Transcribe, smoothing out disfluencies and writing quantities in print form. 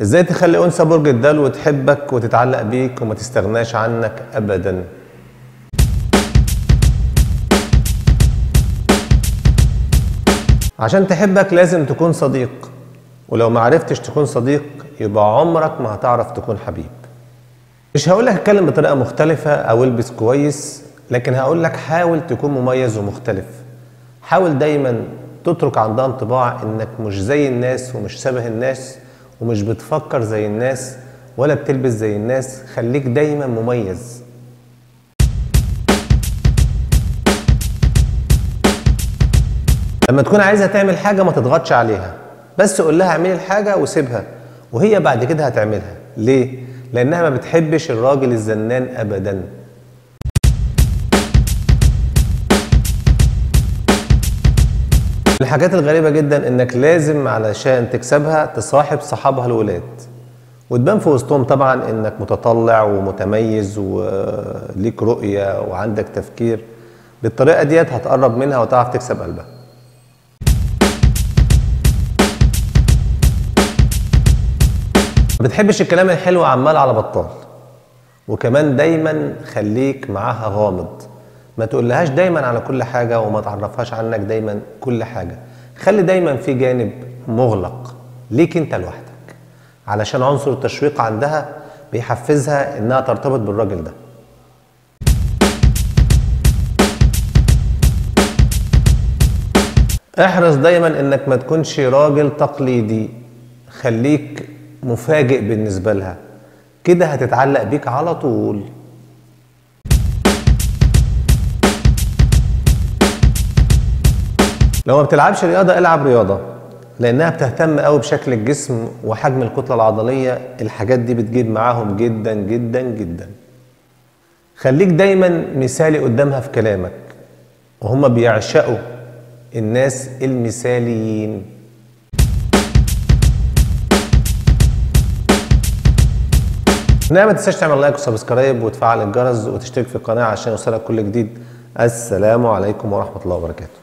ازاي تخلي انثى برج الدلو تحبك وتتعلق بيك وما تستغناش عنك ابدا؟ عشان تحبك لازم تكون صديق، ولو ما عرفتش تكون صديق يبقى عمرك ما هتعرف تكون حبيب. مش هقولك اتكلم بطريقة مختلفة او البس كويس، لكن هقولك حاول تكون مميز ومختلف. حاول دايما تترك عندها انطباع انك مش زي الناس ومش شبه الناس ومش بتفكر زي الناس ولا بتلبس زي الناس. خليك دايما مميز. لما تكون عايزة تعمل حاجة ما تضغطش عليها، بس قول لها اعملي الحاجة وسيبها وهي بعد كده هتعملها. ليه؟ لأنها ما بتحبش الراجل الزنان أبدا. الحاجات الغريبة جدا انك لازم علشان تكسبها تصاحب صحابها الولاد وتبان في وسطهم طبعا انك متطلع ومتميز وليك رؤية وعندك تفكير. بالطريقة ديت هتقرب منها وتعرف تكسب قلبها. ما بتحبش الكلام الحلو عمال على بطال، وكمان دايما خليك معاها غامض. ما تقولهاش دايما على كل حاجة وما تعرفهاش عنك دايما كل حاجة. خلي دايما في جانب مغلق ليك انت لوحدك، علشان عنصر التشويق عندها بيحفزها انها ترتبط بالراجل ده. احرص دايما انك ما تكونش راجل تقليدي، خليك مفاجئ بالنسبة لها، كده هتتعلق بيك على طول. لو ما بتلعبش رياضة العب رياضة، لأنها بتهتم قوي بشكل الجسم وحجم الكتلة العضلية. الحاجات دي بتجيب معاهم جدا جدا جدا. خليك دايما مثالي قدامها في كلامك، وهم بيعشقوا الناس المثاليين. ما تنساش تعمل لايك وسبسكرايب وتفعل الجرس وتشترك في القناة عشان يوصلك كل جديد. السلام عليكم ورحمة الله وبركاته.